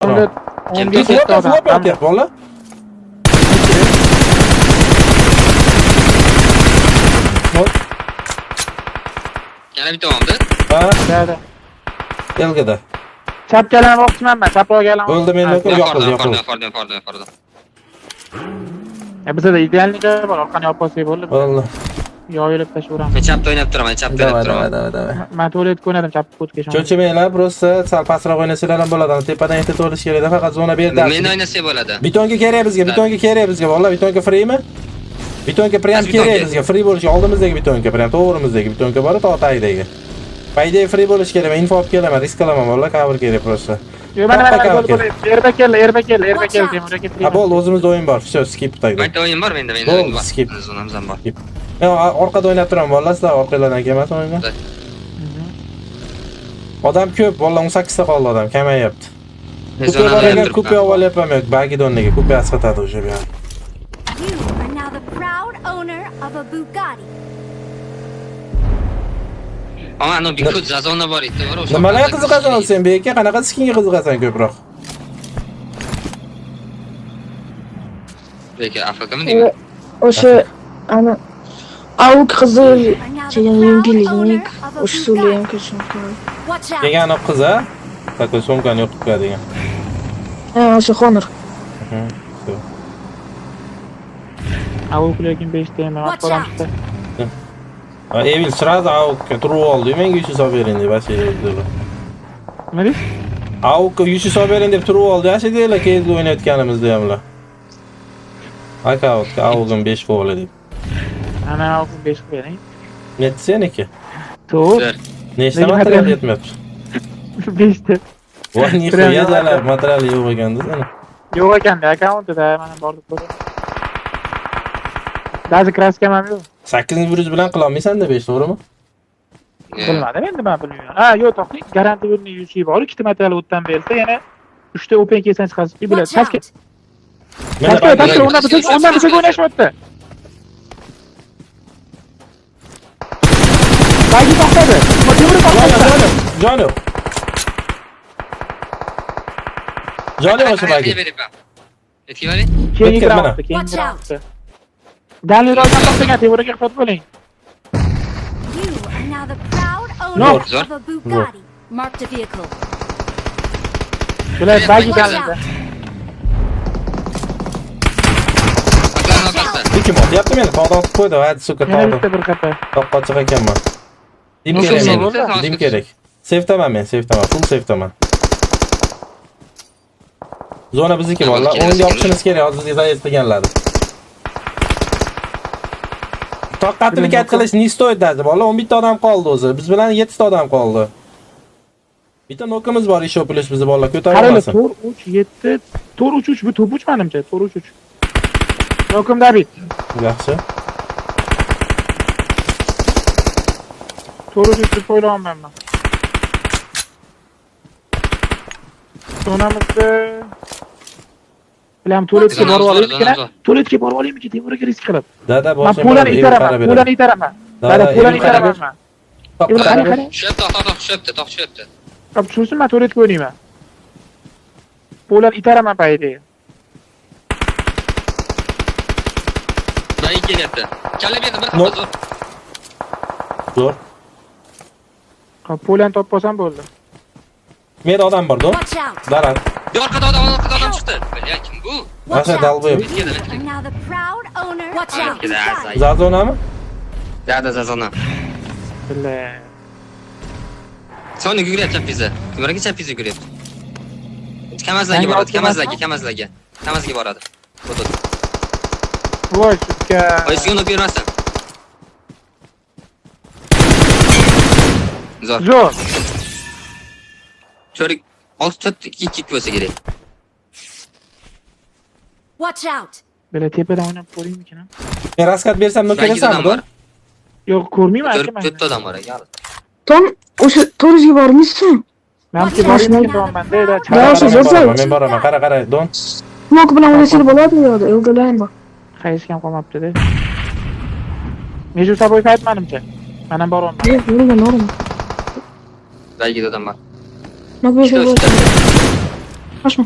Kimga flop yapyapti bola? Yana bitta oldi. Ha, Nerede? elgida. Chapkalarni o'qitmanman, chapga galan. O'ldi men yo'q, yo'q. Pardon. Bizda idealni joy bor, orqani yopib olsak bo'ldi. Valloh. Yoyilib tashlayveraman. Men chapda o'ynab turaman, Davay. Men to'letga o'ynadim, chapga o'tga ishondim. Cho'chimanglar, просто sal pastroq o'ynasanglar ham bo'ladi. Tepadan yetib o'tish kerak, faqat zona berdi. Men o'ynasak bo'ladi. Bitonga kerak bizga, Valloh bitonga free-mi? Bitonga prям kerak bizga, free bo'lishi oldimizdagi bitonga, prям to'g'rimizdagi bitonga bor, tog'dagi. Payday free bo'lish kerak, men info olib kelaman, risk qilaman, valloh, cover kerak просто. Yo, mana erbakel Temur aka. Ha, bo'ldi, o'zimizda o'yin bor. Всё, skip tagda. Bitta o'yin bor menda, Bo'ldi, skip. Zonamiz ham bor. Men orqada o'ynab turaman, valloh, sizlar orqalardan kelmas o'yinga. Odam ko'p, valloh 18 ta qoldi odam, kamayapti. Kupe olyapman, bagi donniga, kupe asqatadi o'sha bu yoq. You are now the proud owner of a Bugatti. Ana Bigfoot zazona bor edi, o'sha. Nimalarga qiziqasan sen beka? Qanaqa skinga qiziqasan ko'proq? Beka Afrikami deymi? O'sha ana AUK qizil kelgan yengillik, o'sha suvli ham ko'rishim kerak. Watch out. Degani qiz a? Такой so'mkani yo'q qilib degan. Ha, o'sha Honor. Avuklarga 5 ta ham qo'yam chiqdi. Evil сразу AUK'ga turib oldi. Menga 300 so'm bering deb aytdilar. Nima deysiz? AUK'ga 300 so'm bering deb turib oldi. Aytdilar, keyin o'ynayotganimizda hamlar. Akautga AUK'ga 5 qo'yib deb. Ana AUK 5 bering. Net seniki. To'rt. Nechta material yetmayapti? 5 ta. Voy, nixuya dalar, material yo'q ekanda sana. Yo'q ekanda, akkauntida mana borib ko'ring. Даже kraskam ham yo'q. 800 bilan qila olmaysan-da 5, to'g'rimi? Bilmadim endi, men bilmayman. Ha, yo'q, to'xting. Garanti yo'lni yuzishi bor. 2 ta material o'tdan bersa, yana 3 ta open kelsan chiqasiz. Biladi. Watch out. Tashka, ondan biza o'ynashyapti. Bagi to'xtadi. Temur to'xtadi. Joni. Joni o'sha bagi. Yetki bering. Keyingi Mana. raundda, keyingi raundda. Dalillardan to'xtagan Temurga xat bo'ling. You are now the proud No. owner of a Bugatti. Marked a vehicle. Bular bagi dalilda. Kim otyapti meni? Tog'dan qo'ydi, hadi suka Yana tog'dan. bitta bir qata. Toqqa ekanman. Dim Nasıl kerak şey menga. Dim kerak. Safetaman men, safetaman, full safetaman. Zona bizniki vallah. O'yinga yopishimiz kerak, hozir bizga zaif qilganlar. Toqqatni kat qilish ne stoyt dedi. Vallah 11 ta odam qoldi o'zi. Biz bilan 7 ta odam qoldi. Bitta nokimiz bor, ish o'pilish bizni bolalar ko'tarolmasin. 4 3 7 4 3 bu top 3 menimcha, 4 3. Nokim David. Yaxshi. 4 3 deb o'ylayman men. Sonamizda bilan tualetga borib olaylikmi? Tualetga borib olaylikmi? Temurga risk qilib. Dada Men boshim. pulani itaraman. Dada pulani itaraman men. Qani. Tushibdi. Qop tushsin, men tualetga o'ynayman. Pulani itaraman payda. Bay kelyapti. Kalla berdi bir qapa zo'r. Zo'r. Qop pulani topib olsam bo'ldi. Menda odam bor, do'st. Watch out. Darat. Orqada odam chiqdi. Bilya kim bu? Nasha dalboy. You are now the proud owner of a Bugatti. Zazonami? Dada zazona. Billa. Soni yuguryapti chapiza. Kimlarga chapiza yuguryapti? Kamazlarga boradi. Foto. Voy, shukka. Oyisi yo'nib bermasin. Zo'r. Zo'r. Cho'rik 6 2 bo'lsa kerak. Watch out. Billa tepadan o'ynab ko'raymikin? Men raskat bersam nima kelasanmi, do'st? Yo'q, ko'rmayman aka men. 4 odam bor ekan. Tom, o'sha to'rizga bormisizmi? Menki bormayman menda. Men boraman. Qara, don. Smok bilan o'ynasang bo'ladi yo'qda, o'lgalayim bor. Hech kim qolmabdi-da. Meju saboy qayt menimcha. Men ham boraman. Yo'q, o'lgan. Baygida odam bor. Nok bo'lsa Qochma.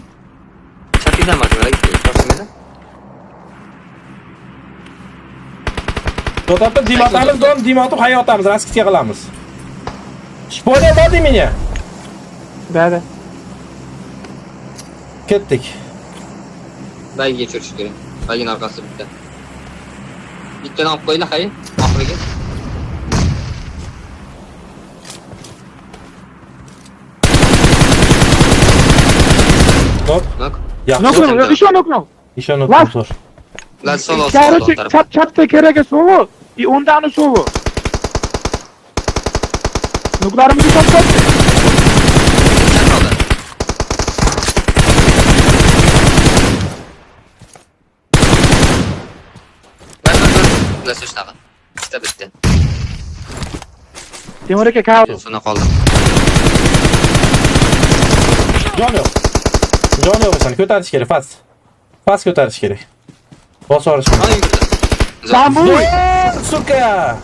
Chatidan bakmalar toshmada. To'xtatib, dimotamiz, dimotib hayotamiz, raskitga qilamiz. Spoiler bordi menga. Да. Ketdik. Bayga tushirish kerak. Baygin orqasi bitta. Bittani olib qo'yla, hay. Oxiriga. Top. Nok. Yaxshi. Nok, ishonok. Ishonib Vas. tur. La solo Короче, chapda kerak so'vi. И o'ndani so'vi. Nuklarimizni topdi. La so'shtaqa. Bitta. Temur aka kav. Sona qoldim. Jon yo'q. Jon yo'q ekan, ko'tarish kerak, fas. Fas ko'tarish kerak. Bosorish kerak. Qani yurdi. Zambuy. Suka!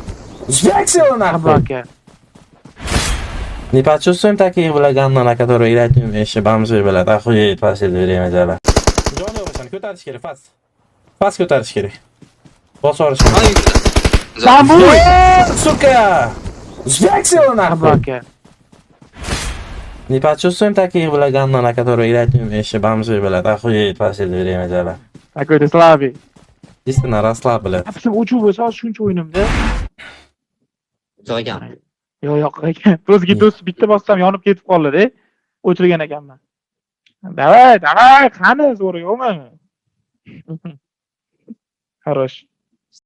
Зрячила нахуй! Собака. Не почувствуем таких влаганов, которые играют вместе, бомжи, блядь, охуеть, последнее время дело. Jon yo'q ekan, ko'tarish kerak, fas. Fas ko'tarish kerak. Bosorish kerak. Qani yurdi. Zambuy. Сука! Зрячила нахуй! Собака. Не почувствуем таких влаганов, которые играют вместе, бомжи, блядь, охуеть, последнее время дело. Такой ты слабый. Действительно, расслаб, блядь. Apsim uchuv bo'lsa, shuncha o'yinimda. Joygan. Yo'q ekan. O'ziga do'st bitta bossam yonib ketib qoldi-da. O'chirgan ekanman. Davay, qani zo'r yo'qmi? Хорош.